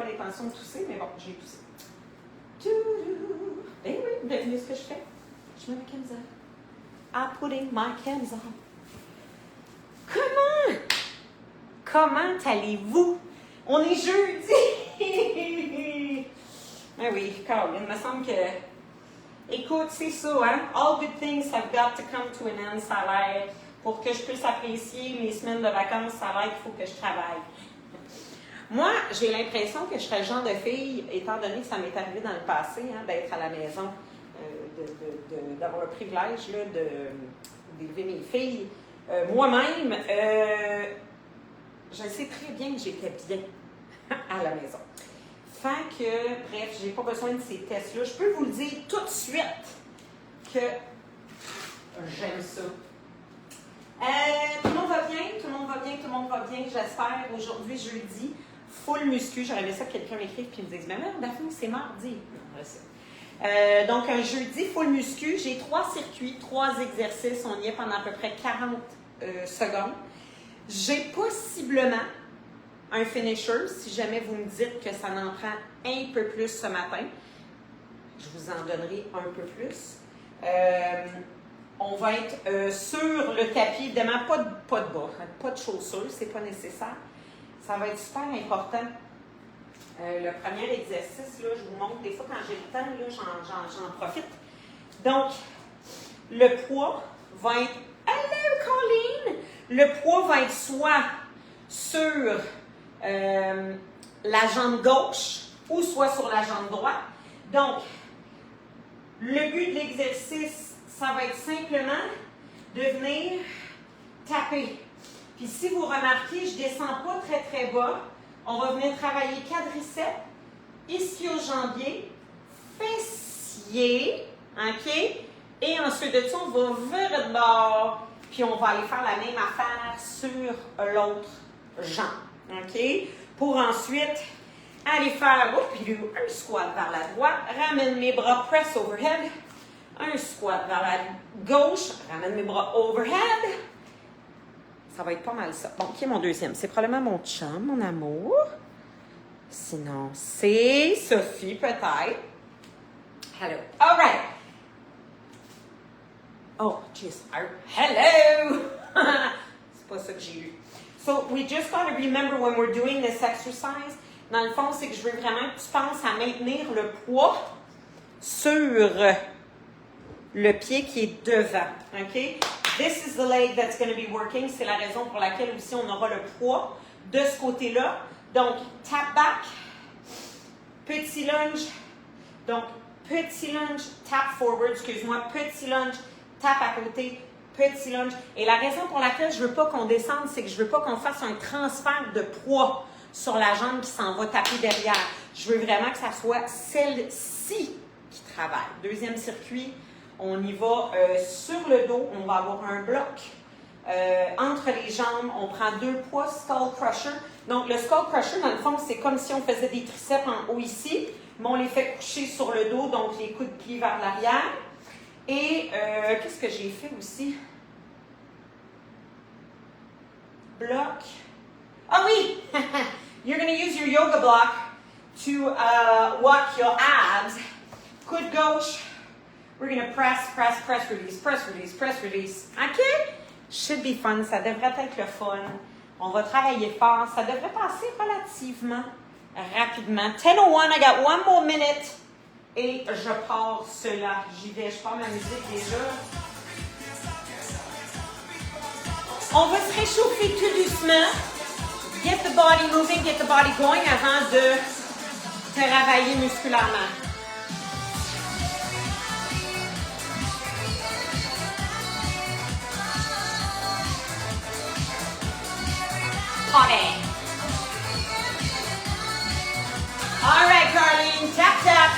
pas l'intention de tousser, mais bon, j'ai toussé. Ben oui, devinez ce que je fais? Je mets ma camisole. I'm putting my camisole. Comment allez-vous? On est jeudi! Ben oui, Carl, il me semble que... Écoute, c'est ça, hein? All good things have got to come to an end, ça a l'air. Pour que je puisse apprécier mes semaines de vacances, ça a l'air qu'il faut que je travaille. Moi, j'ai l'impression que je serais le genre de fille, étant donné que ça m'est arrivé dans le passé, hein, d'être à la maison, d'avoir le privilège là, d'élever mes filles. Moi-même, je sais très bien que j'étais bien à la maison. Fait que, bref, j'ai pas besoin de ces tests-là. Je peux vous le dire tout de suite que j'aime ça. Tout le monde va bien, j'espère. Aujourd'hui, jeudi, full muscu. J'aurais aimé ça que quelqu'un m'écrive et me dise « Mais merde, Daphné, c'est mardi. » Non, je sais. Donc, un jeudi, full muscu. J'ai 3 circuits, 3 exercices. On y est pendant à peu près 40 secondes. J'ai possiblement un finisher, si jamais vous me dites que ça en prend un peu plus ce matin. Je vous en donnerai un peu plus. On va être sur le tapis, évidemment, pas de bas, pas de chaussures, c'est pas nécessaire. Ça va être super important. Le premier exercice, là, je vous montre, des fois quand j'ai le temps, là, j'en profite. Donc, le poids va être... Hello, Colleen! Le poids va être soit sur la jambe gauche ou soit sur la jambe droite. Donc, le but de l'exercice, ça va être simplement de venir taper. Puis si vous remarquez, je ne descends pas très très bas. On va venir travailler quadriceps, ischio-jambier, fessier, OK? Et ensuite de ça, on va virer de bord, puis on va aller faire la même affaire sur l'autre jambe, OK? Pour ensuite aller faire un squat vers la droite, ramène mes bras, press overhead, un squat vers la gauche, ramène mes bras overhead. Ça va être pas mal ça. Bon, qui est mon deuxième? C'est probablement mon chum, mon amour. Sinon, c'est Sophie, peut-être. Hello. All right. Oh, jeez. Hello! C'est pas ça que j'ai lu. So, we just got to remember when we're doing this exercise, dans le fond, c'est que je veux vraiment que tu penses à maintenir le poids sur le pied qui est devant. OK? This is the leg that's going to be working. C'est la raison pour laquelle aussi on aura le poids de ce côté-là. Donc, tap back, petit lunge. Donc, petit lunge, tap forward, excuse-moi, petit lunge, tap à côté, petit lunge. Et la raison pour laquelle je ne veux pas qu'on descende, c'est que je ne veux pas qu'on fasse un transfert de poids sur la jambe qui s'en va taper derrière. Je veux vraiment que ça soit celle-ci qui travaille. Deuxième circuit, on y va sur le dos. On va avoir un bloc entre les jambes. On prend 2 poids, skull crusher. Donc, le skull crusher, dans le fond, c'est comme si on faisait des triceps en haut ici, mais on les fait coucher sur le dos, donc les coudes pliés vers l'arrière. Et qu'est-ce que j'ai fait aussi? Bloc. Ah oui! You're going to use your yoga block to walk your abs. Coude gauche. We're going to press, release, press, release, press, release. OK? Should be fun. Ça devrait être le fun. On va travailler fort. Ça devrait passer relativement rapidement. 10:01, I got 1 more minute. Et je pars cela. J'y vais. Je pars ma musique déjà. On va se réchauffer tout doucement. Get the body moving, get the body going avant de travailler musculairement. Party. All right, Carleen, tap tap.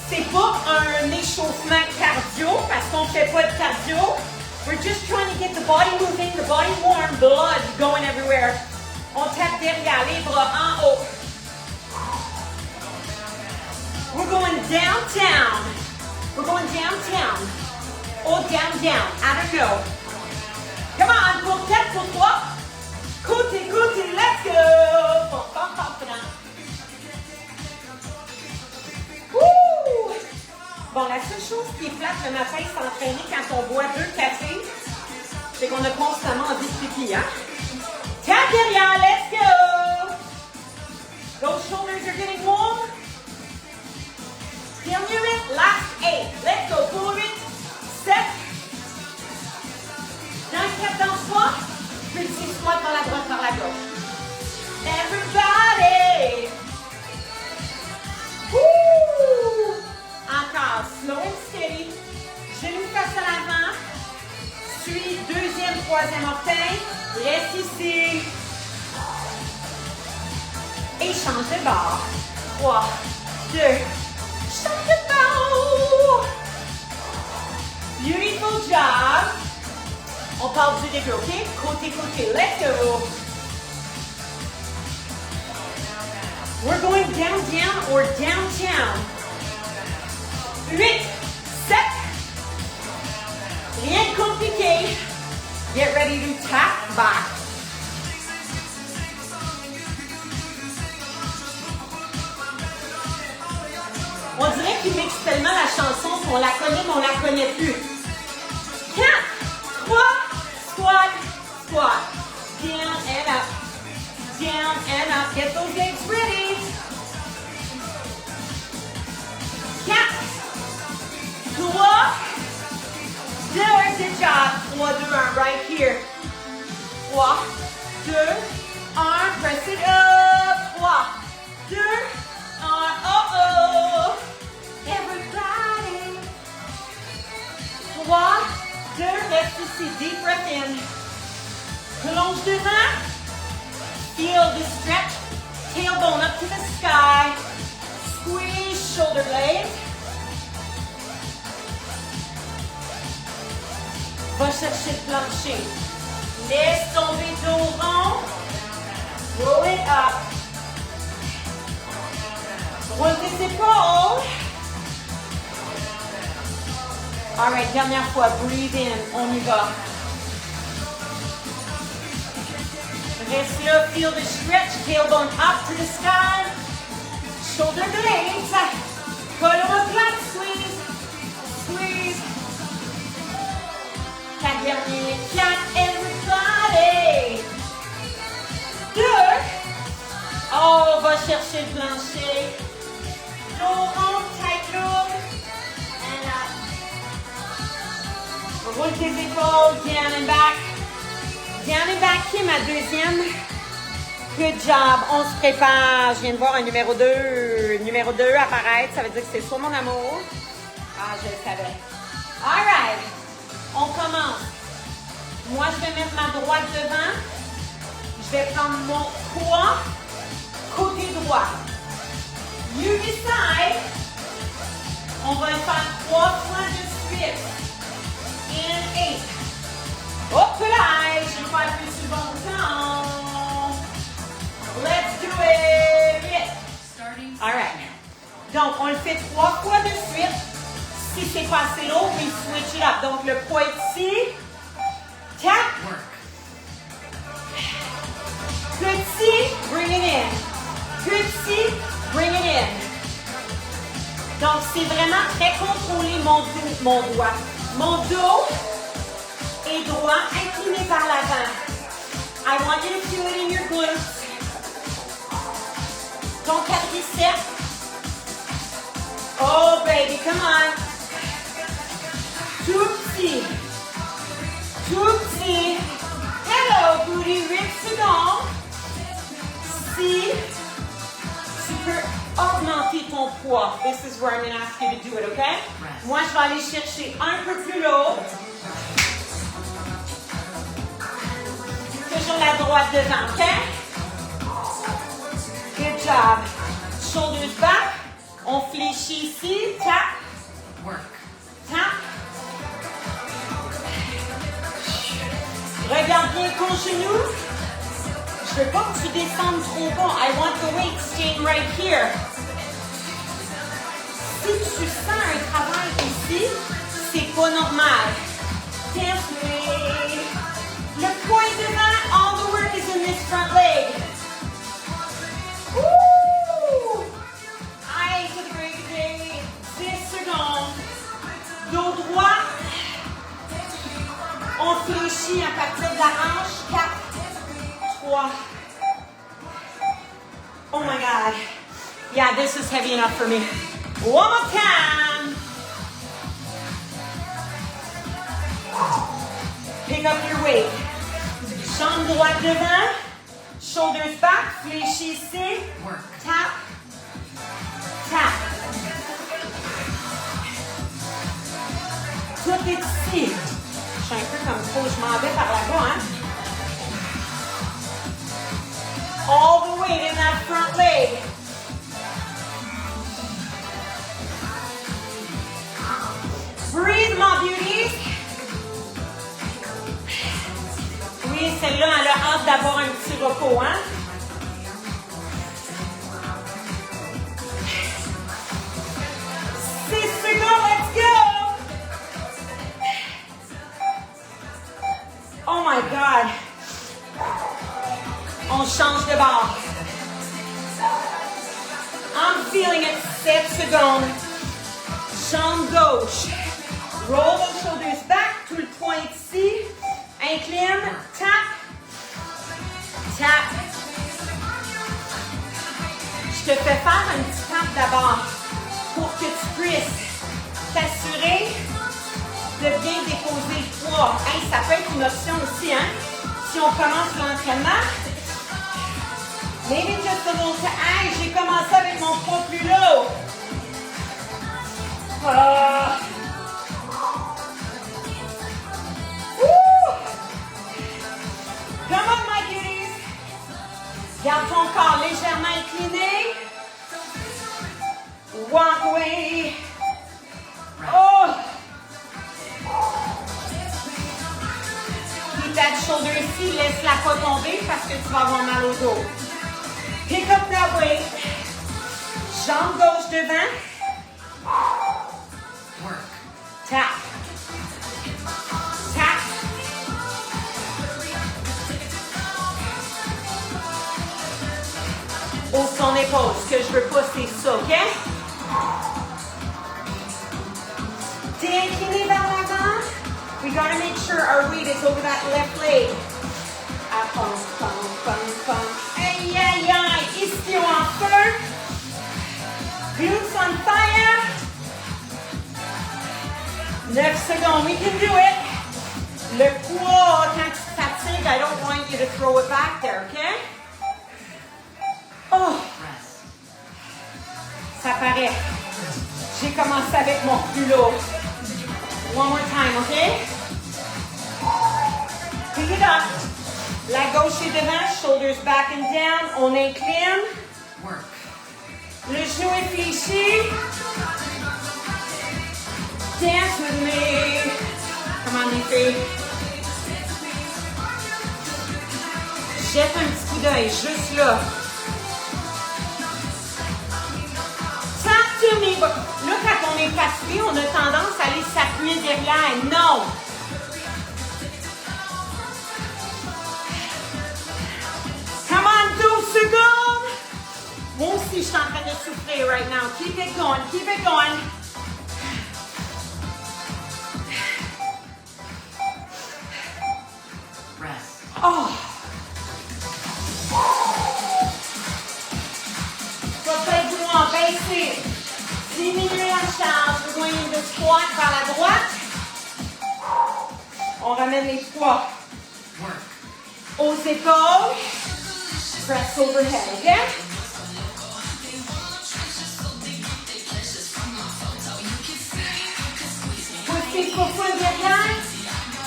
C'est pas un échauffement cardio parce qu'on fait pas de cardio. We're just trying to get the body moving, the body warm, blood going everywhere. On tape derrière, les bras en haut. We're going downtown. We're going downtown. Oh, down, down. I don't know. Come on, pour 4, pour 3. Côté, côté, let's go! Pom, pom, pom, pom. Wouh! Bon, la seule chose qui est plate le matin, s'entraîner quand on boit 2 cafés, c'est qu'on a constamment envie de pipi, hein? Tap derrière, let's go! Those shoulders are getting warm. Dernier 8, last 8. Let's go pour 8, 7. Dans le 4, dans le 3. Petit squat par la droite, par la gauche. Everybody! Woo! Encore, slow and steady. Genoux face à l'avant. Suis deuxième, troisième orteil. Reste ici. Et change de bord. 3, 2, change de bord. Beautiful job. On part du début, ok? Côté, côté, let's go. We're going down, down, or downtown. 8, 7. Rien de compliqué. Get ready to tap back. On dirait qu'il mixe tellement la chanson qu'on la connaît, mais on la connaît plus. 4, 3, squat, squat. Down and up. Down and up. Get those legs ready. 4, 3, 2, good job. 3, 2, 1, right here. 3, 2, 1, press it up. 3, 2, 1, oh. Everybody. 3, 2, reste ici. Deep breath in. Plonge devant. Feel the stretch. Tailbone up to the sky. Squeeze shoulder blades. Va chercher le plancher. Laisse tomber dos rond. Roll it up. Roule tes épaules. All right, dernière fois. Breathe in. On y va. Reste là. Feel the stretch. Tailbone up to the sky. Shoulder blades. Colonne omoplate. Squeeze. Squeeze. 4 derniers. 4. Everybody. 2. Oh, on va chercher le plancher. Dos rond, tight loop. And up. Roule tes épaules. Down and back. Down and back qui est ma deuxième. Good job. On se prépare. Je viens de voir un numéro 2. Numéro 2 apparaître. Ça veut dire que c'est soit mon amour. Ah, je le savais. All right. On commence. Moi, je vais mettre ma droite devant. Je vais prendre mon poids côté droit. You decide. On va le faire 3 fois de suite. And 8. Hop là, je vais le faire plus souvent temps. Let's do it. All right. Donc, on le fait 3 fois de suite. Si c'est pas assez lourd, we switch it up. Donc, le poids est ici. Tap. Petit, bring it in. Petit, bring it in. Donc, c'est vraiment très contrôlé mon doigt. Mon dos est droit, incliné par l'avant. I want you to feel it in your glutes. Ton quadriceps. Oh, baby, come on. Tout petit. Tout petit. Hello, booty, ribs secondes. Si tu peux augmenter ton poids, this is where I'm going to ask you to do it, okay? Moi, je vais aller chercher un peu plus lourd. Toujours la droite devant, okay? Good job. Shoulders back. On fléchit ici. Tap. Tap. Regarde bien ton genou. Je veux pas que tu descendes trop bas. I want the weight staying right here. Si tu sens un travail ici, c'est pas normal. This way. Le poing devant, all the work is in this fléchis à partir de la hanche. 4, 3. Oh my God. Yeah, this is heavy enough for me. One more time. Pick up your weight. Jambe droite devant. Shoulders back. Fléchissez. Tap. Tap. Tout est ici. Je suis un peu comme ça, je m'en vais par là-bas, hein? All the weight in that front leg. Breathe, my beauties. Oui, celle-là, elle a hâte d'avoir un petit repos, hein? Let's go! Oh my God! On change de bord. I'm feeling it. 7 secondes. Jambe gauche. Roll those shoulders back. Tout le poing ici. Incline. Tap. Tap. Je te fais faire un petit tap d'abord pour que tu puisses t'assurer de bien déposer le poids. Hey, ça peut être une option aussi, hein? Si on commence l'entraînement, maybe just a little to hey, j'ai commencé avec mon poids plus lourd. Come on, my beauties. Garde ton corps légèrement incliné. Walk away. Oh! Keep that shoulder ici, laisse-la pas tomber parce que tu vas avoir mal au dos. Pick up that weight. Jambe gauche devant. Tap. Tap. Hausse ton épaule. Ce que je veux pas, c'est ça, OK? T'es incliné vers l'avant. We gotta make sure our weight is over that left leg. Ah, pom, pom, pom, pom. Aïe, aïe, aïe. Ischio en feu. Glutes on fire. 9 secondes. We can do it. Le poids, quand tu fatigues, I don't want you to throw it back there, okay? Oh! Ça paraît. J'ai commencé avec mon plus lourd. One more time, okay? Pick it up. La gauche est devant, shoulders back and down. On incline. Le genou est fléchi. Dance with me. Come on, les filles. Jette un petit coup d'œil, juste là. Talk to me. Là, quand on est fatigué, on a tendance à aller s'appuyer derrière. Non. Come on, 12 secondes. Moi aussi, je suis en train de souffrir right now. Keep it going, keep it going. Oh! Pas être droit, baisser. Diminuer la charge. We're going into squat par la droite. On ramène les poids aux épaules. Press overhead, OK? Pussy for foot behind.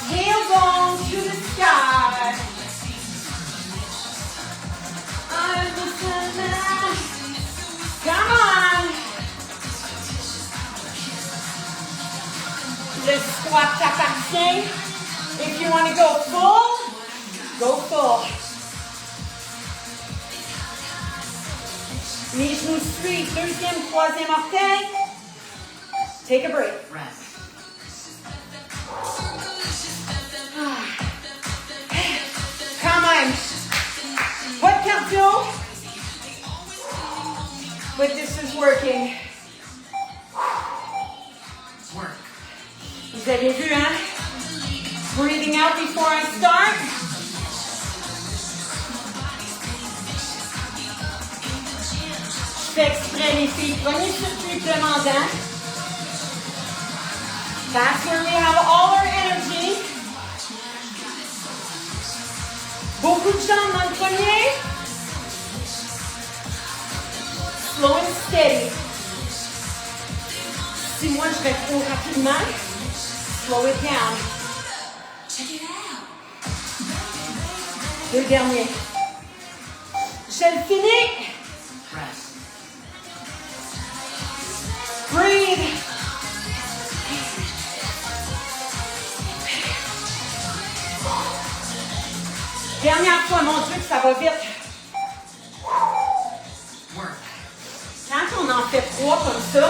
Tailbone to the sky. Come on. Le squat t'appartient. If you want to go full, go full. Les genoux suivent. Deuxième, troisième orteil. Take a break. Quand même. Pas de cardio. But this is working. Vous avez vu, hein? Breathing out before I start. Je fais exprès, les filles. Prenez circuit demandant. That's where we have all our energy. Beaucoup de jambes dans le premier. Slow and steady. Si moi je vais trop rapidement, slow it down. Check it out. Le dernier. Je le finis. Breathe. Dernière fois, mon Dieu, que ça va vite. Quand on en fait 3 comme ça,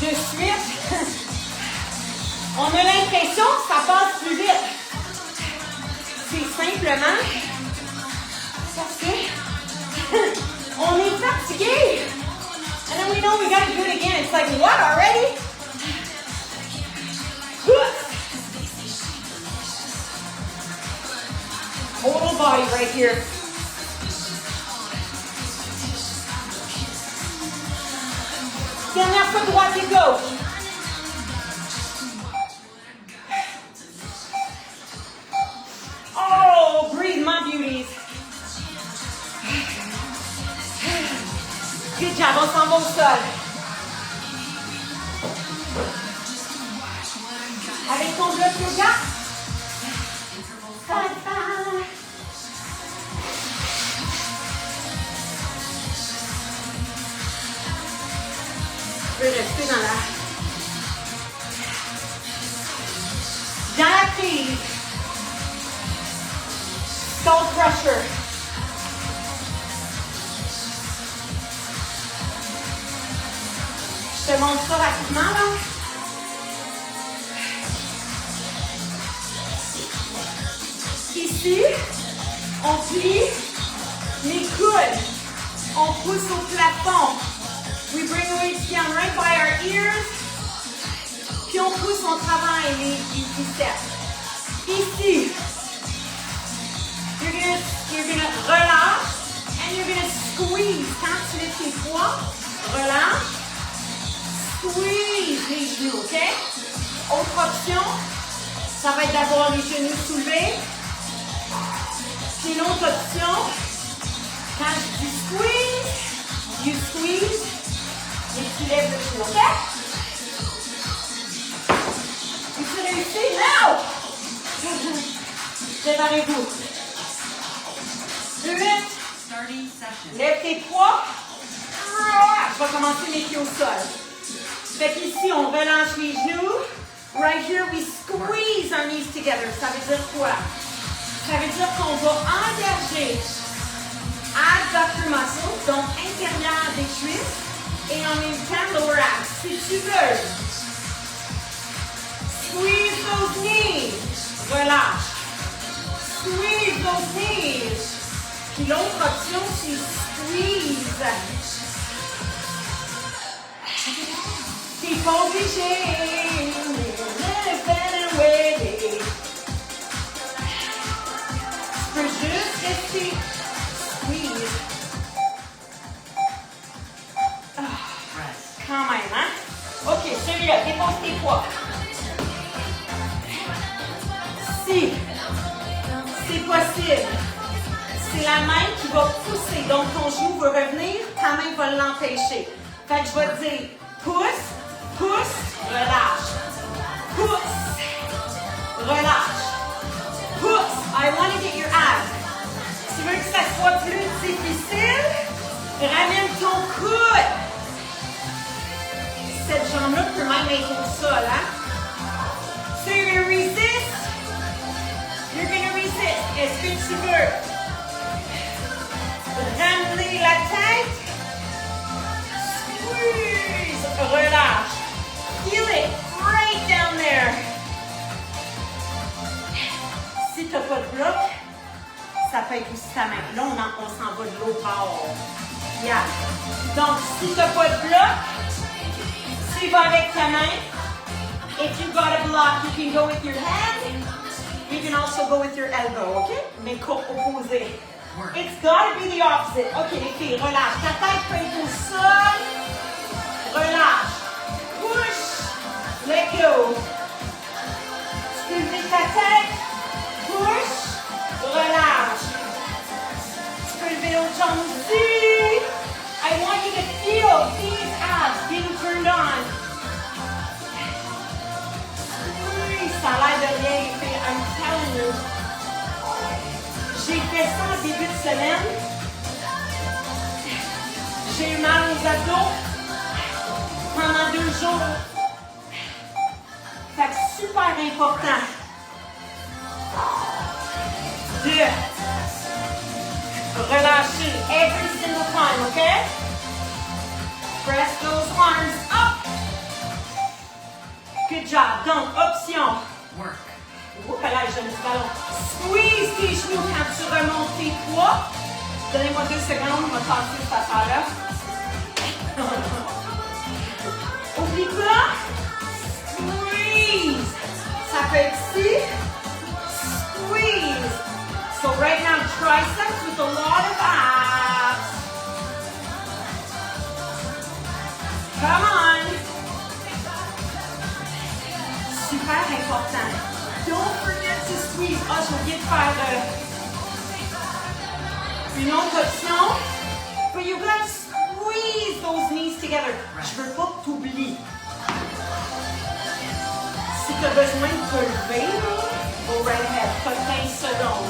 de suite, on a l'impression que ça passe plus vite. C'est simplement parce que on est fatigué. And then we know we gotta do it again. It's like, what, already? Total body right here. Dernière fois, droite et gauche. Oh, breathe, my beauties. Good job, on s'en va au sol. Avec ton bloc yoga. Je vais rester dans la prise. Skull crusher. Je te montre ça rapidement là. Ici, on plie les coudes. On pousse au plafond. We bring the weights down right by our ears. Puis on pousse, on travaille les biceps. Ici, you're gonna relâche and you're gonna squeeze. Quand tu lèves tes poids, relâche, squeeze les genoux, ok? Autre option, ça va être d'avoir les genoux soulevés. Puis l'autre option, quand tu squeeze, you squeeze. Et tu lèves le genou, ok? Tu réussis, now! Préparez-vous. 2 minutes. Lève tes poids. Je vais commencer mes pieds au sol. Fait qu'ici, on relâche les genoux. Right here, we squeeze our knees together. Ça veut dire quoi? Ça veut dire qu'on va engager adductor muscle, donc intérieur des cuisses. Et en même temps, lower abs. Si tu veux, squeeze those knees. Relâche. Squeeze those knees. Puis l'autre option, c'est squeeze. T'es pas obligé. Tu peux juste rester squeeze. Quand même, hein? OK, celui-là, dépose tes poids. Si c'est possible, c'est la main qui va pousser. Donc, ton genou va revenir, ta main va l'empêcher. Fait que je vais te dire, pousse, pousse, relâche. Pousse, relâche. Pousse. I want to get your abs. Si tu veux que ça soit plus difficile, ramène ton coude. Cette jambe-là peut même être au sol, hein? So you're going to resist. You're going to resist. Est-ce que tu veux ramener la tête? Squeeze. Relâche. Feel it right down there. Si tu n'as pas de bloc, ça peut être aussi ta main. Là, on s'en va de l'autre bord. Yeah. Donc, si tu n'as pas de bloc, tu vas avec ta main. If you got a block, you can go with your hand. You can also go with your elbow, okay? Mais opposé. It's gotta be the opposite. OK, les filles, relâche. Ta tête peut être au sol. Relâche. Push. Let go. Tu peux lever ta tête. Push. Relâche. Tu peux lever l'autre jambe aussi. I want you to feel these abs being turned on. Oui, ça a l'air de rien, les filles. I'm telling you. J'ai fait ça en début de semaine. J'ai eu mal aux abdos pendant 2 jours. Fait que super important. 2. Relâchez every single time, okay? Press those arms up. Good job. Donc, option. Work. Oups, là, j'aime ce ballon. Squeeze tes genoux quand tu remontes tes poids. Donnez-moi 2 secondes, on va passer cette affaire-là. Oublie pas. Squeeze. Ça peut être ici. Squeeze. So right now, triceps with a lot of abs. Come on. Super important. Don't forget to squeeze. Ah, j'ai oublié de faire une autre option. But you gotta squeeze those knees together. Je veux pas que tu oublies. Si tu as besoin de te lever, go right ahead. Pas 15 secondes.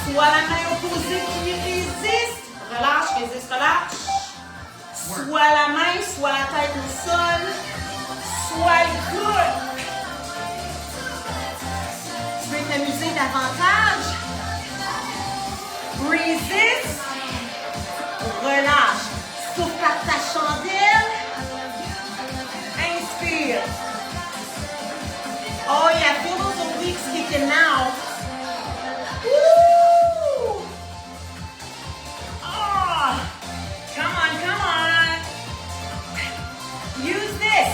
Soit la main opposée qui résiste. Relâche, résiste, relâche. Soit la main, soit la tête au sol. Soit le coude. Tu veux t'amuser davantage. Résiste. Relâche. Souffle par ta chandelle. Inspire. Oh yeah, feel those obliques kicking now. Woo! Oh, come on, come on. Use this.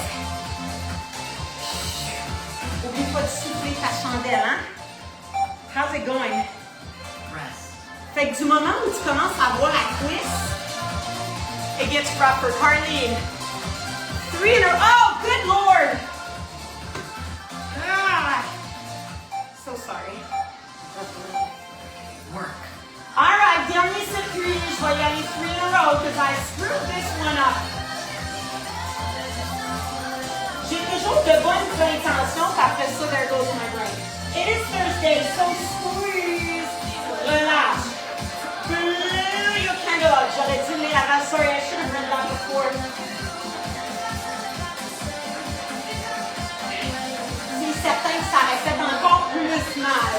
Oublie pas de souffler ta chandelle, hein? How's it going? Rest. Fait que du moment où tu commences à voir la cuisse, it gets rougher. Carleen. 3 in a row. Oh, good Lord. Ah. So sorry. Work. All right, dernier circuit. Je vais y aller 3 in a row because I screwed this one up. J'ai toujours de bonnes intentions, puis après ça, there goes my brain. It is Thursday, so squeeze. Relâche. Blow your candle out. J'aurais dû lire avant. Sorry, I should have read that before. C'est certain que ça aurait fait encore plus mal.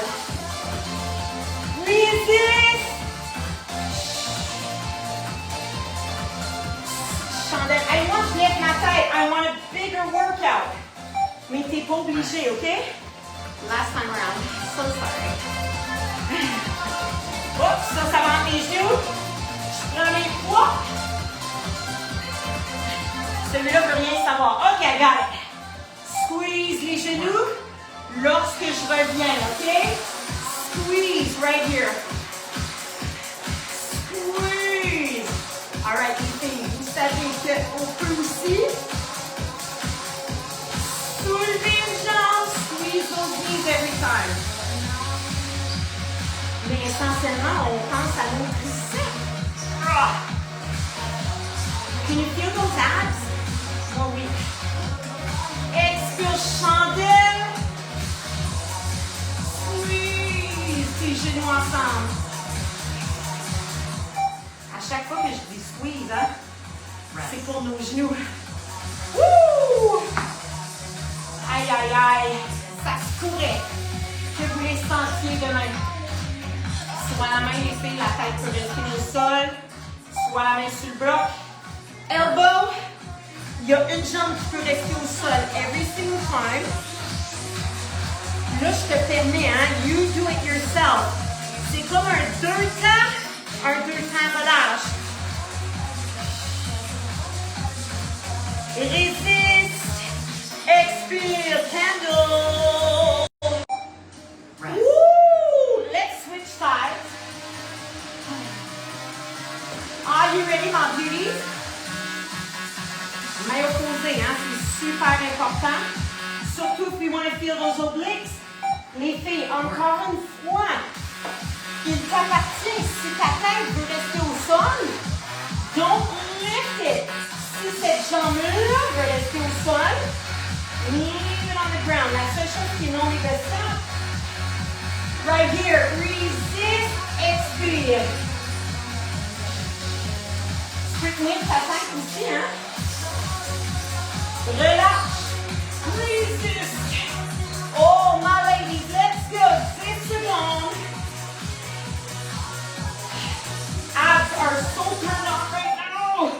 Resist. Chandelle. I want to lift ma tête. I want a bigger workout. Mais t'es pas obligé, OK? Last time around. So sorry. Oups, ça va entre mes genoux. Je prends mes poids. Celui-là veut rien savoir. OK, I got it. Squeeze les genoux lorsque je reviens, OK? Squeeze right here. Squeeze. All right, les filles, vous savez qu'on peut aussi soulever une jambe, squeeze those knees every time. Mais essentiellement, on pense à notre tricep. Can you feel those abs? Oh oui. Expire chandelle. Squeeze tes genoux ensemble. À chaque fois que je dis squeeze, hein, c'est pour nos genoux. Wouh! Aïe, aïe, aïe. Ça se pourrait que vous les sentiez demain. Soit la main, les filles, la tête peut rester au sol. Soit la main sur le bloc. Elbow. Il y a une jambe qui peut rester au sol every single time. Là, je te permets, hein, you do it yourself. C'est comme un 2 temps relâche. Résiste. Expire. Candle. want to feel those obliques? Les filles, encore une fois, il t'appartient. Si ta tête veut rester au sol, don't lift it. Si cette jambe-là veut rester au sol, leave it on the ground. La seule chose qui est non négociable, right here, resist, expire. Straighten ta tête aussi, hein? Relâche. Resist. Oh, my ladies, let's go. 10 secondes. Abs are so turned on right now.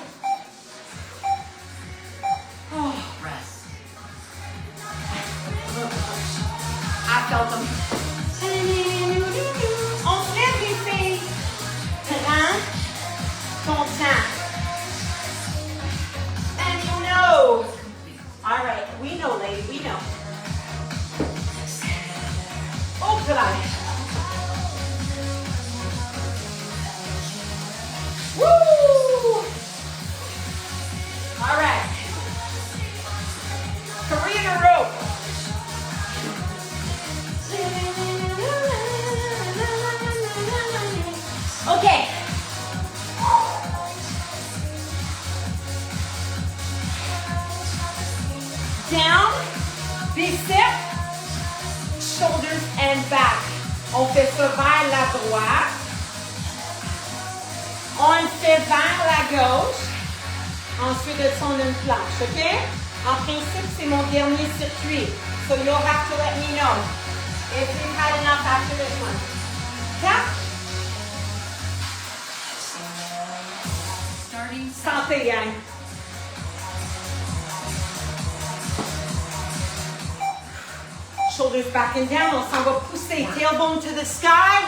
Oh, rest. I felt them. On se lève les filles. Prends ton temps. And you know. All right, we know, lady, we know. Oh, good eye. Woo! All right. 3 in a row. Okay. Down, biceps, shoulders and back. On fait ça vers la droite. On le fait vers la gauche. Ensuite de ça, on a une planche, OK? En principe, c'est mon dernier circuit. So you'll have to let me know if you've had enough after this one. Tap. Santé, gang. Shoulders back and down. On s'en va pousser. Tailbone to the sky.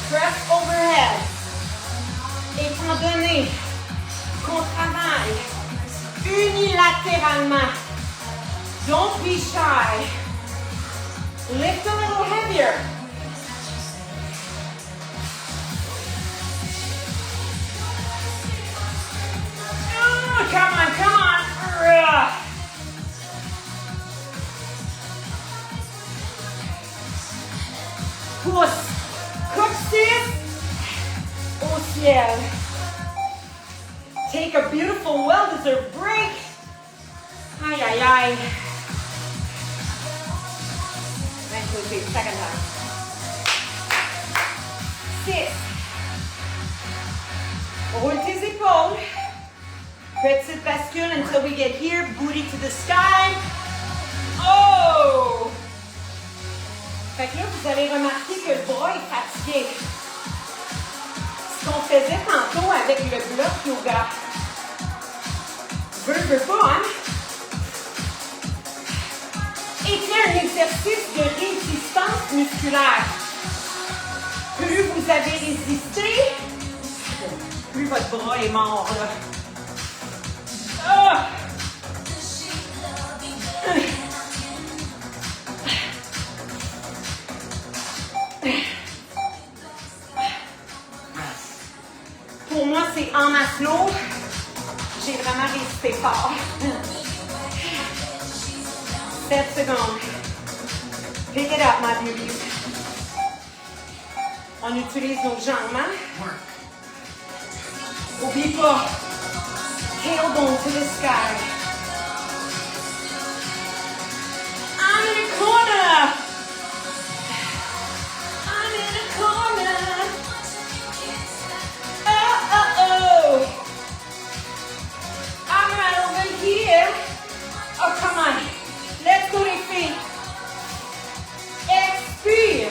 Press overhead. Étant donné qu'on travaille unilatéralement, don't be shy. Lift a little heavier. Oh, come on, come on. Pousse. Coccyx au ciel. Take a beautiful, well-deserved break. Aye, aye, aye. Nice rotate, second time. 6. Roule tes épaules. Petite bascule until we get here. Booty to the sky. Oh! Fait que là, vous allez remarquer que le bras est fatigué. Ce qu'on faisait tantôt avec le bloc yoga. Veux pas, hein? Était un exercice de résistance musculaire. Plus vous avez résisté, plus votre bras est mort, là. Ah! Pour moi, c'est en Maslow. J'ai vraiment résisté fort. 7 secondes. Pick it up, my beauties. On utilise nos jambes, hein? Oublie pas. Tailbone to the sky. I'm in a corner. I'm in a corner. Oh. I'm right over here. Oh, come on. Let's go, les filles. Expire.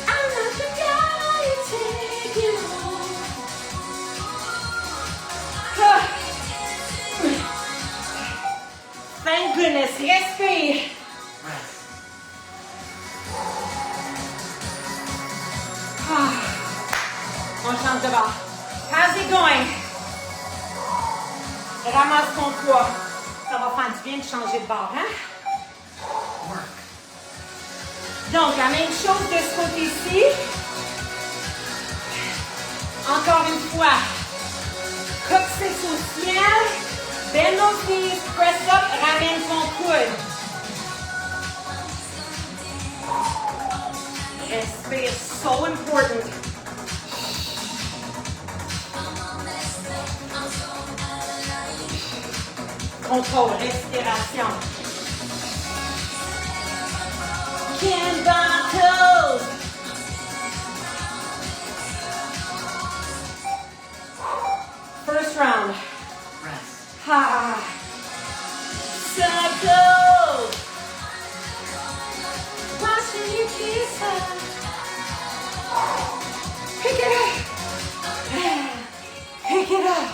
I'm not the guy you take you home. Thank goodness. Respire. On change de bord. How's it going? Ramasse ton poids. Ça va faire du bien de changer de bord, hein? Donc, la même chose de ce côté-ci. Encore une fois. Coccyx au ciel. Bend those knees, press up, ramène ton coude. Respire, so important. Contrôle, respiration. Can't bend toes. First round. Rest. Ha. Circle. Washing your kiss up. Pick it up. Pick it up.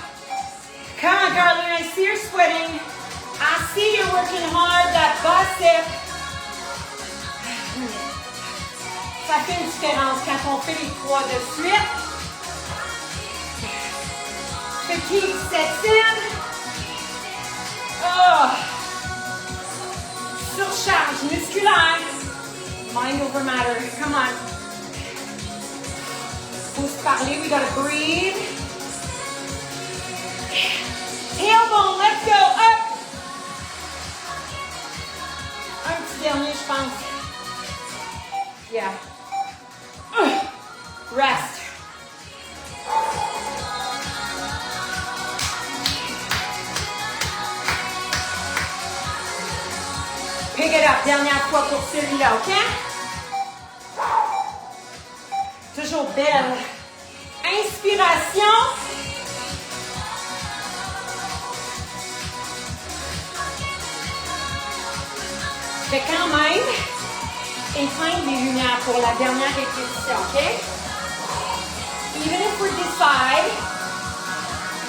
Come on, Garland. I see you're sweating. I see you're working hard. That bicep. Ça fait une différence quand on fait les trois de suite. Fatigue sets in. Oh. Surcharge musculaire. Mind over matter. Come on. Faut se parler. We gotta breathe. Tailbone, let's go. Up. Un petit dernier, je pense. Yeah. Rest. Pick it up. Dernière fois pour celui-là, OK? Toujours belle. Inspiration. Fais quand même éteindre les lumières pour la dernière répétition, OK? Even if we decide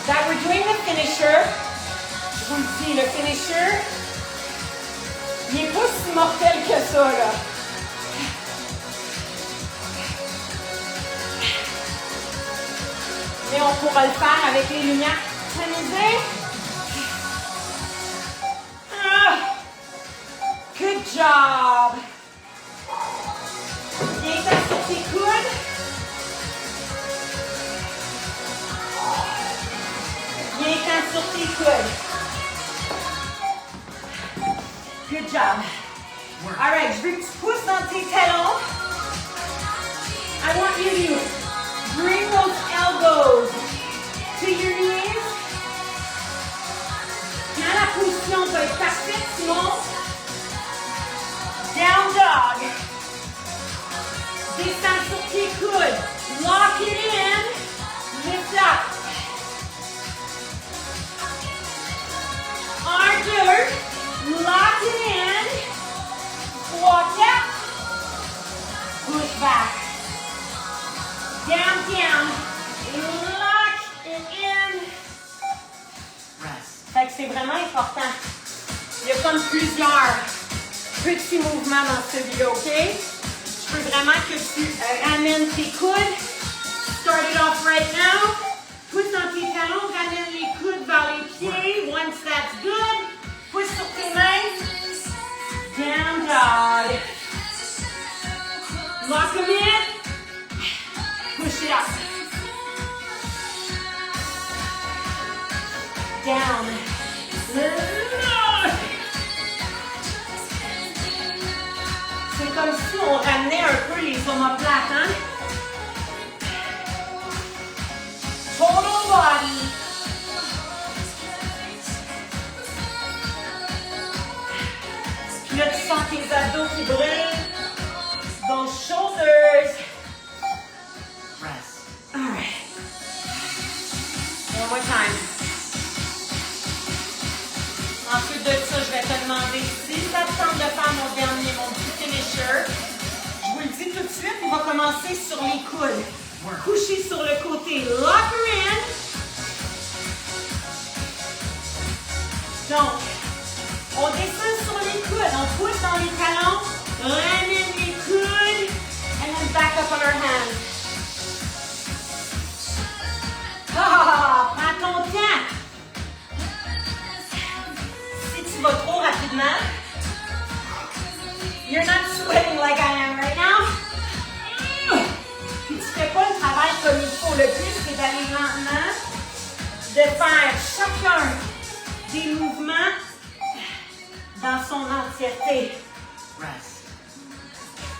that we're doing the finisher, je vous le dis, le finisher, il n'est pas si mortel que ça, là. Mais on pourra le faire avec les lumières tamisées. Good job. Bien ta sur tes coudes. Bien ta sur tes coudes. Good job. All right, je veux que tu pousses dans tes talons. I want you to bring those elbows to your knees. Quand la position va être parfaite, tu montes. Down dog. Descends sur tes coudes. Lock it in. Lift up. Arm lock it in. Walk up. Push back. Down, down. Lock it in. Rest. Fait que c'est vraiment important. Il y a comme plusieurs petits mouvements dans celui-là, OK? Je veux vraiment que tu ramènes tes coudes. Start it off right now. Pousse dans tes talons, ramène les coudes vers les pieds. Once that's good, pousse sur tes mains. Down dog. Lock them in. Push it up. Down. C'est comme si on ramenait un peu les omoplates, hein? Total body. Puis là, tu sens tes abdos qui brûlent. Donc, shoulders. Rest. All right. One more time. Ensuite de ça, je vais te demander si ça te tente de faire mon petit finisher. Je vous le dis tout de suite, on va commencer sur les coudes. Coucher sur le côté. Lock her in. Donc, on descend sur les coudes. On pousse dans les talons. Ramène les coudes. And then back up on our hands. Prends ton temps. Si tu vas trop rapidement, you're not sweating like I am right now. Puis tu fais pas le travail comme il faut. Le but, c'est d'aller lentement, de faire chacun du mouvement dans son entièreté. Rest.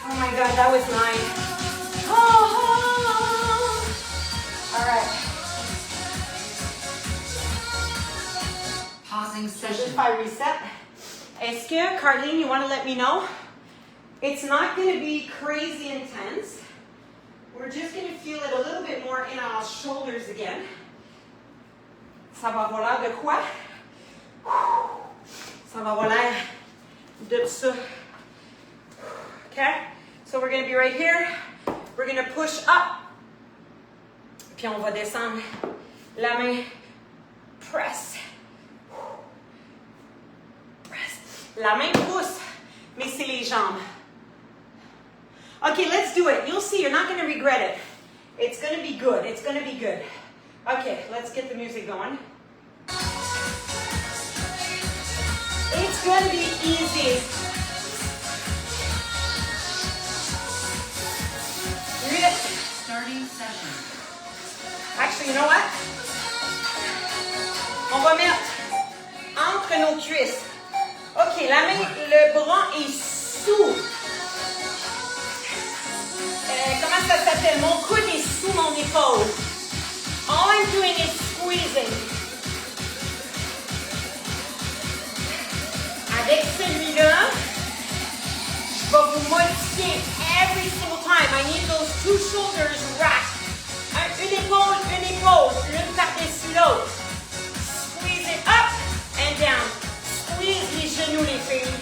Oh my God, that was nice. Oh. All right. Pausing So just session. by reset. Est-ce que, Carleen, you want to let me know? It's not going to be crazy intense. We're just going to feel it a little bit more in our shoulders again. Ça va avoir l'air de quoi? Ça va avoir l'air de ça. Okay? So we're going to be right here. We're going to push up. Puis on va descendre. La main. Press. Press. La main pousse, mais c'est les jambes. Okay, let's do it. You'll see, you're not going to regret it. It's going to be good. It's going to be good. Okay, let's get the music going. It's going to be easy. Starting session. Actually, you know what? On va mettre entre nos cuisses. OK, la main, le bras est sous. Comment ça s'appelle? Mon coude est sous mon épaule. All I'm doing is squeezing. Avec celui-là, je vais vous modifier every single time. I need those two shoulders wrapped. Une épaule, l'une par-dessus l'autre. Squeeze it up and down. Squeeze les genoux, les filles.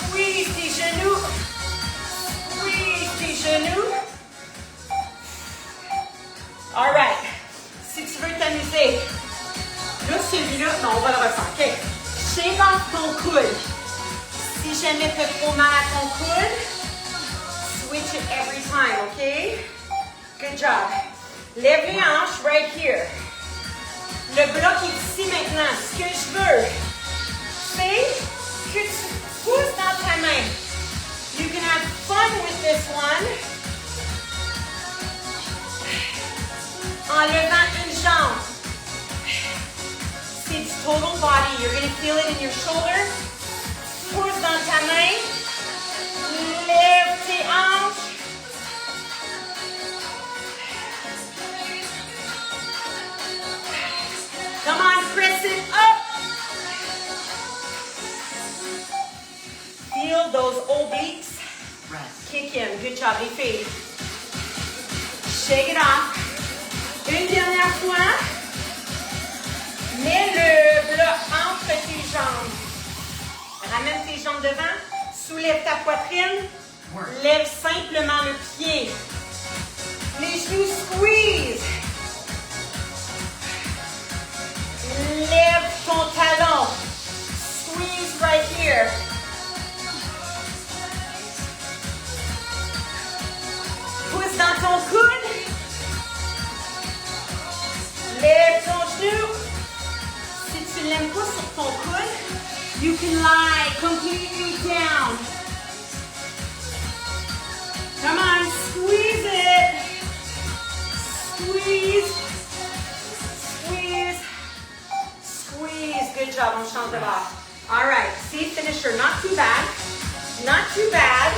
Squeeze tes genoux. Squeeze tes genoux. All right. Si tu veux t'amuser, là, celui-là, non, on va le refaire. OK. Shake off ton coude. Si jamais tu as trop mal à ton coude, switch it every time, OK? Good job. Lève les hanches right here. Le bloc est ici maintenant. Ce que je veux, c'est que tu pousses dans ta main. You can have fun with this one. En levant une jambe. C'est du total body. You're going to feel it in your shoulder. Pousse dans ta main. Lève tes hanches. Come on, press it up. Feel those obliques Rest. kick in. Good job, les filles. Shake it off. Une dernière fois. Mets le bloc entre tes jambes. Ramène tes jambes devant. Soulève ta poitrine. Work. Lève simplement le pied. Les genoux squeeze. Lève ton talon. Squeeze right here. Pousse dans ton coude. Lève ton genou. Si tu ne l'aimes pas sur ton coude, you can lie completely down. Come on, squeeze it. Squeeze. Squeeze. Squeeze. Good job. On change de bord. All right. See, finisher. Not too bad. Not too bad.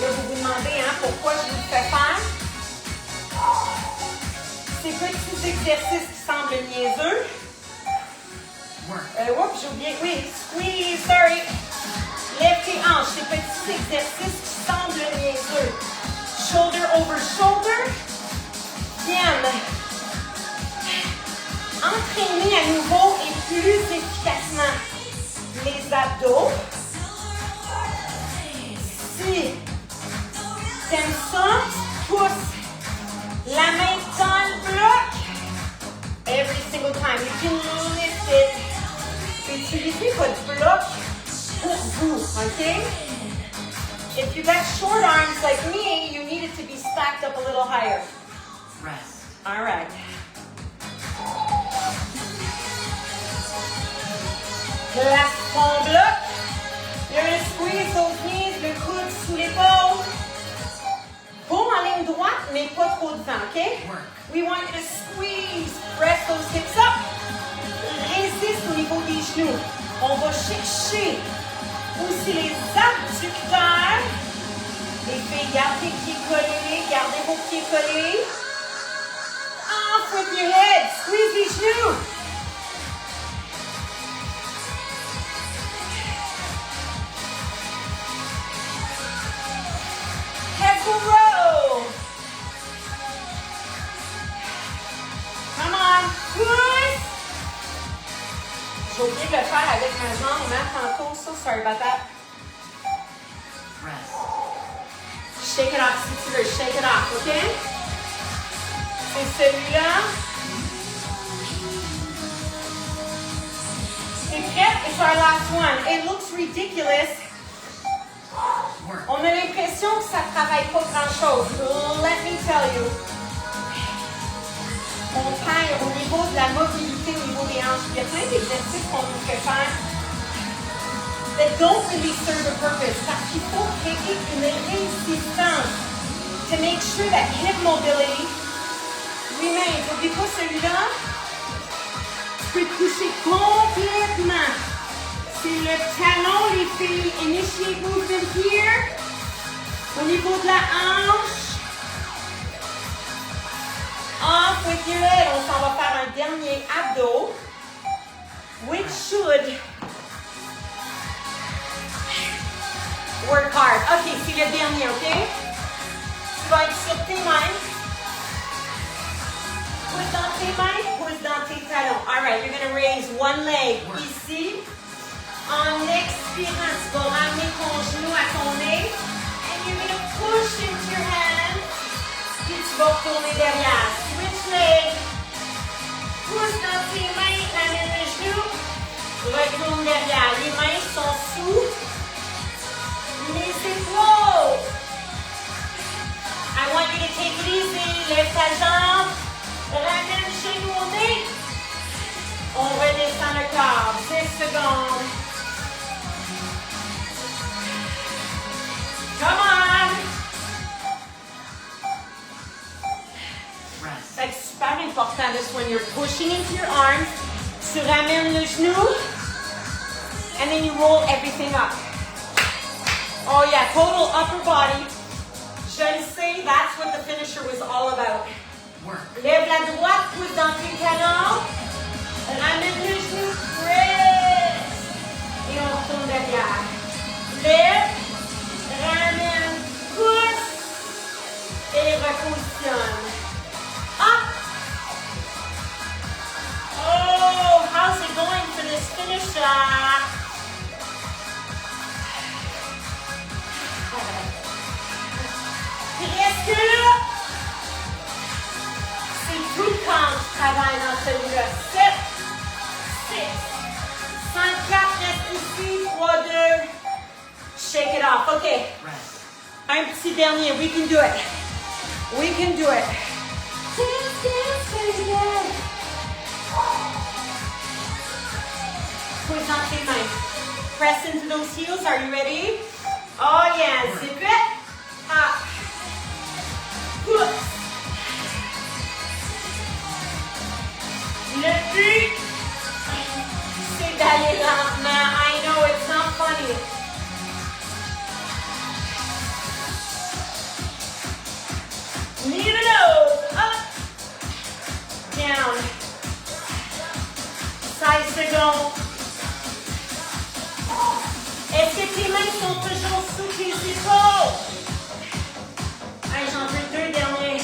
Là, vous vous demandez pourquoi je vous fais faire ces petits exercices qui semblent niaiseux. Oups, j'ai oublié. Oui, squeeze, sorry. Lève tes hanches. Ces petits exercices qui semblent niaiseux. Shoulder over shoulder. Viens entraîner à nouveau et plus efficacement les abdos. Si t'aimes ça, pousse la main dans le bloc. Every single time. You can lift it. Utilisez votre bloc pour vous, okay? If you got short arms like me, you need it to be stacked up a little higher. Rest. All right. Place ton bloc. You're going to squeeze those knees, le coude sous l'épaule. Bon en ligne droite, mais pas trop devant, OK? Work. We want you to squeeze Press those hips up. Résiste au niveau des genoux. On va chercher aussi les abducteurs. Les filles, gardez les pieds collés. Gardez vos pieds collés. Off with your head. Squeeze les genoux. Head will roll. Come on. Push. J'ai oublié de le faire avec ma jambe, hein, tantôt, ça, sorry about that. Rest. Shake it off, si tu veux, shake it off, OK? C'est celui-là. T'es prête? It's our last one. It looks ridiculous. Work. On a l'impression que ça ne travaille pas grand-chose. Let me tell you. On perd au niveau de la mobilité, au niveau des hanches. Il y a plein d'exercices qu'on nous fait faire that don't really serve a purpose. Parce qu'il faut créer une résistance to make sure that hip mobility remains. N'oublie pas celui-là. Tu peux te coucher complètement. C'est le talon, les filles. Initiate movement here. Au niveau de la hanche. Off with your head. On s'en va faire un dernier abdo, which should work hard. OK, c'est le dernier, OK? Tu vas être sur tes mains. Pousse dans tes mains, pousse dans tes talons. All right, you're going to raise one leg ici. En expirant, tu vas ramener ton genou à ton nez. And you're going to push into your hand. Puis tu vas retourner derrière. Switch leg. Pousse dans tes mains, ramène le genou. Retourne derrière. Les mains sont sous les épaules. I want you to take it easy. Lève ta jambe. Ramène le genou au nez. On redescend le corps. 10 secondes. Come on. Rest. C'est super important, this one. You're pushing into your arms. Tu ramènes le genou. And then you roll everything up. Oh yeah, total upper body. Je le sais, that's what the finisher was all about. Work. Lève la droite, pousse dans tes talons. Ramène le genou, press. Et on retourne derrière. Lève, ramène, pousse. Et repositionne. Up. Oh, how's it going for this finisher? Presque là. C'est tout le camp qui travaille dans celui-là. 7, 6, 5, 4, reste ici. 3, 2. Shake it off. OK. Rest. Un petit dernier. We can do it. We can do it. Dance, dance, baby. Pousse dans tes mains. Press into those heels. Are you ready? Oh, yeah. Zip it. Up. Pousse. Le but, c'est d'aller lentement. I know it's not funny. Knee to nose. Up. Down. 16 secondes. Est-ce que tes mains sont toujours sous tes épaules? Allez, j'en veux 2 derniers.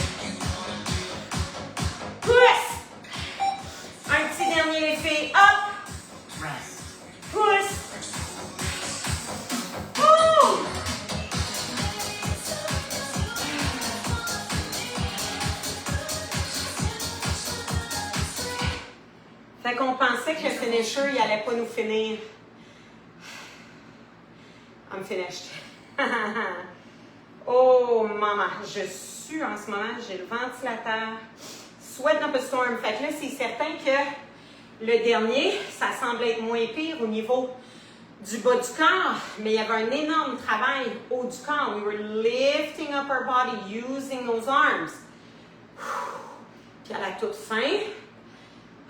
Pousse. Un petit dernier effet. Up. Rest. Pousse. Ouh. Fait qu'on pensait que le finisher, il allait pas nous finir. I'm finished. Oh, maman, je sue en ce moment. J'ai le ventilateur. Sweat up a storm. Fait que là, c'est certain que le dernier, ça semble être moins pire au niveau du bas du corps, mais il y avait un énorme travail haut du corps. We were lifting up our body using those arms. Puis à la toute fin,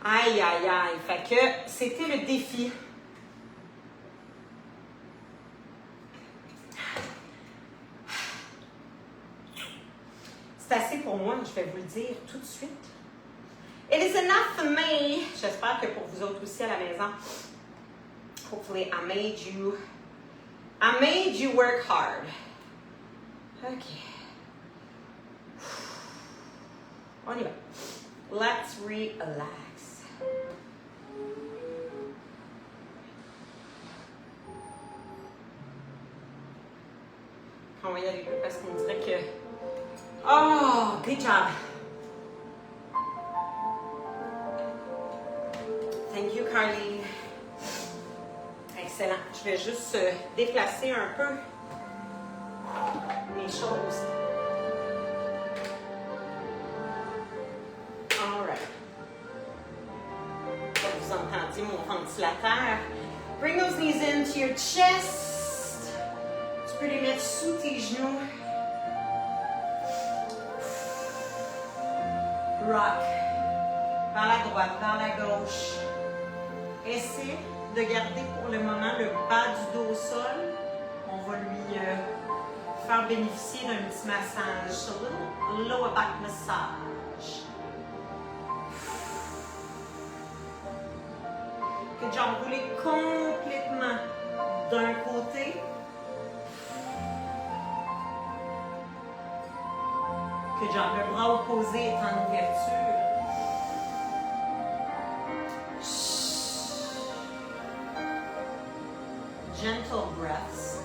Aïe, aïe, aïe. Fait que c'était le défi. C'est assez pour moi, je vais vous le dire tout de suite. It is enough for me. J'espère que pour vous autres aussi à la maison. Hopefully I made you work hard. OK. On y va. Let's relax. On va y aller parce qu'on dirait que... Oh, good job. Thank you, Carly. Excellent. Je vais juste déplacer un peu mes choses. All right. Vous entendiez mon ventilateur. Bring those knees into your chest. Tu peux les mettre sous tes genoux. Rock. Vers la droite, vers la gauche. Essaie de garder pour le moment le bas du dos au sol. On va lui faire bénéficier d'un petit massage. So little lower back massage. Good job. Roulez complètement d'un côté. Good job. Le bras opposé est en ouverture. Gentle breaths.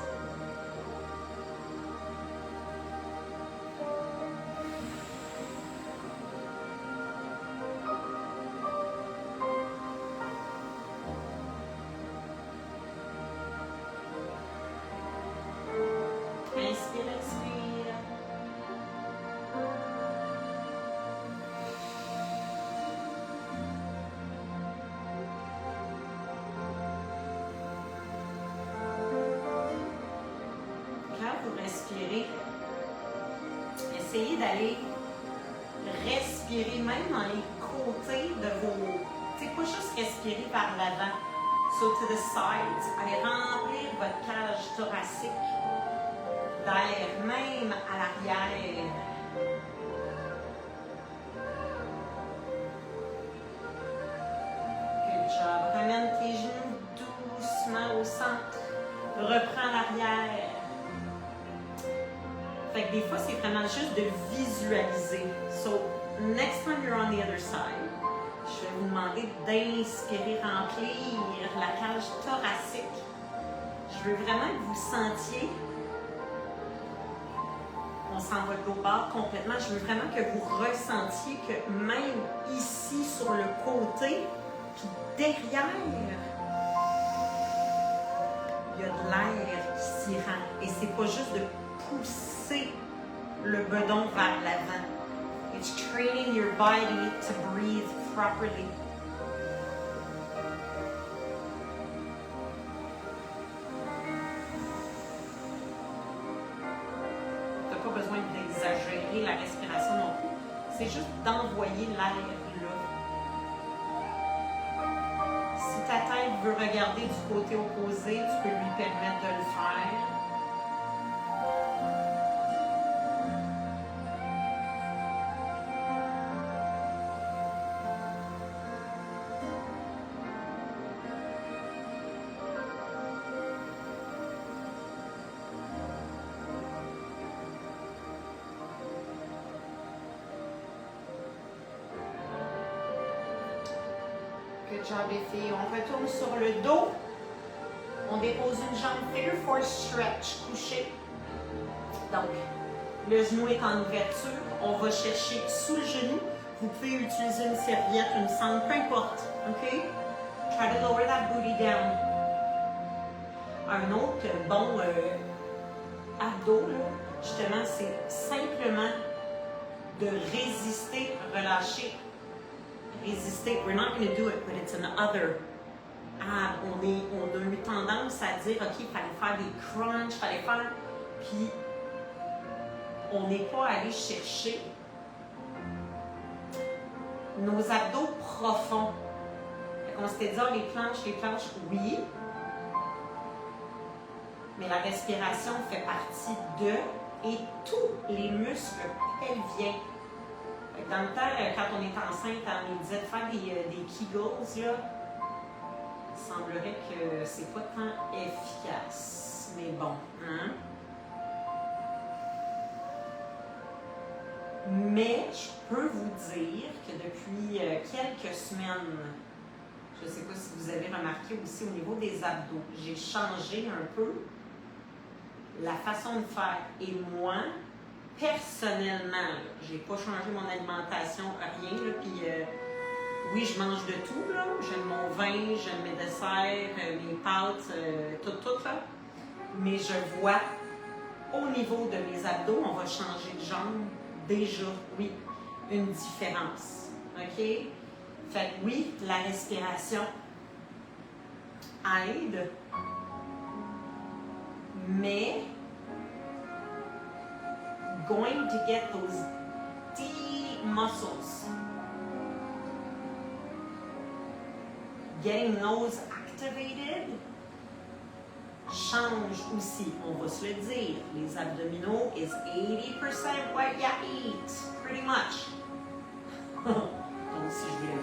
Inspire, expire. Respirer. Essayez d'aller respirer même dans les côtés de vos... Tu sais, pas juste respirer par l'avant. So to the sides. Allez remplir votre cage thoracique d'air, même à l'arrière. Good job. Ramène tes genoux doucement au centre. Reprends l'arrière. Fait que des fois, c'est vraiment juste de visualiser. So, next time you're on the other side, je vais vous demander d'inspirer, remplir la cage thoracique. Je veux vraiment que vous sentiez, on s'en va de l'autre bord complètement, je veux vraiment que vous ressentiez que même ici, sur le côté, puis derrière, il y a de l'air qui s'y rend. Et c'est pas juste de pousser le bedon vers l'avant. It's training your body to breathe properly. Tu n'as pas besoin d'exagérer la respiration non plus. C'est juste d'envoyer l'air là. Si ta tête veut regarder du côté opposé, tu peux lui permettre de le faire. Good job les filles. On retourne sur le dos. On dépose une jambe figure four stretch, couché. Donc, le genou est en ouverture. On va chercher sous le genou. Vous pouvez utiliser une serviette, une sangle, peu importe. OK? Try to lower that booty down. Un autre bon abdos, là, justement, c'est simplement de résister, relâcher. Résister. We're not going to do it, but it's an other ab. On a eu tendance à dire, OK, il fallait faire des crunchs, il fallait faire. Puis, on n'est pas allé chercher nos abdos profonds. On s'était dit, les planches, oui. Mais la respiration fait partie de et tous les muscles pelviens. Dans le temps, quand on est enceinte, on nous disait de faire des Kegels, là. Il semblerait que c'est pas tant efficace. Mais bon, hein? Mais je peux vous dire que depuis quelques semaines, je ne sais pas si vous avez remarqué aussi au niveau des abdos, j'ai changé un peu la façon de faire. Et moi, personnellement, je n'ai pas changé mon alimentation, rien. Là, puis, oui, je mange de tout. Là. J'aime mon vin, j'aime mes desserts, mes pâtes, tout là. Mais je vois au niveau de mes abdos, on va changer de jambe. Déjà, oui, une différence. OK? Fait que oui, la respiration aide, mais going to get those deep muscles, getting those activated, change aussi, on va se le dire. Les abdominaux is 80% what you eat, pretty much. Donc, si je voulais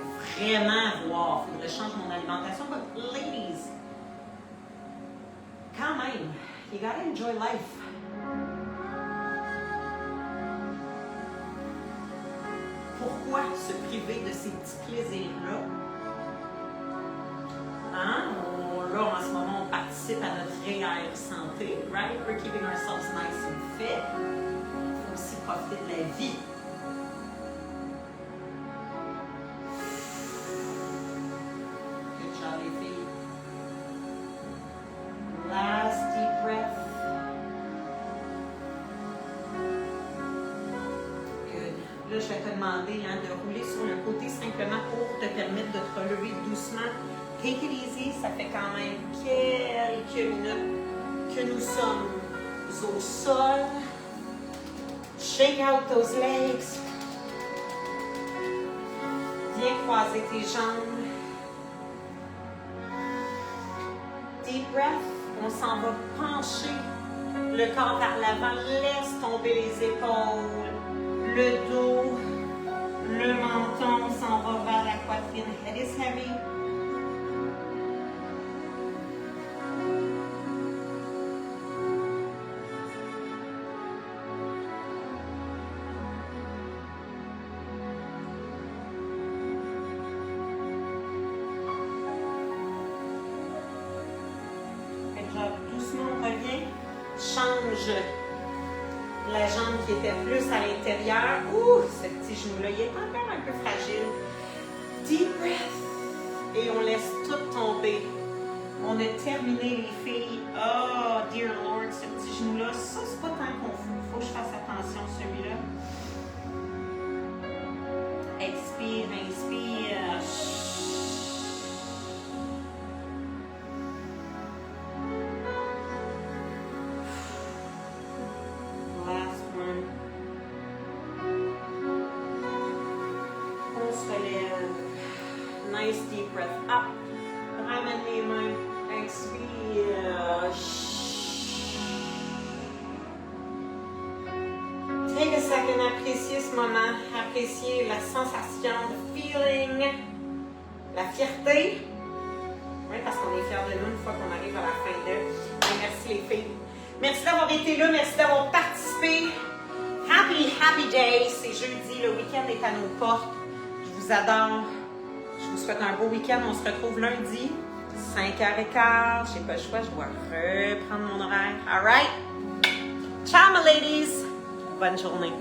vraiment voir, il faudrait changer mon alimentation. But ladies, quand même, you gotta enjoy life. Pourquoi se priver de ces petits plaisirs-là? Hein? Là, en ce moment, on participe à notre REER santé, right? We're keeping ourselves nice and fit. Il faut aussi profiter de la vie. Good job, les filles. Last deep breath. Good. Là, je vais te demander de rouler sur le côté simplement pour te permettre de te relever doucement. Take it easy, ça fait quand même quelques minutes que nous sommes au sol. Shake out those legs. Viens croiser tes jambes. Deep breath. On s'en va pencher le corps vers l'avant. Laisse tomber les épaules, le dos, le menton. On s'en va vers la poitrine. Head is heavy. Doucement, on revient. Change la jambe qui était plus à l'intérieur. Ouh, ce petit genou-là, il est encore un peu fragile. Deep breath. Et on laisse tout tomber. On a terminé, les filles. Oh, dear Lord, ce petit genou-là, ça, c'est pas tant qu'on fout. Il faut que je fasse attention, celui-là. Expire, inspire. Nice deep breath up. Ramène les mains. Expire. Take a second. Appréciez ce moment. Appréciez la sensation, le feeling, la fierté. Oui, parce qu'on est fiers de nous une fois qu'on arrive à la fin de. Et merci les filles. Merci d'avoir été là. Merci d'avoir participé. Happy day. C'est jeudi. Le week-end est à nos portes. Je vous adore. Je vous souhaite un beau week-end. On se retrouve lundi, 5h15. Je n'ai pas le choix, je dois reprendre mon horaire. All right? Ciao, my ladies. Bonne journée.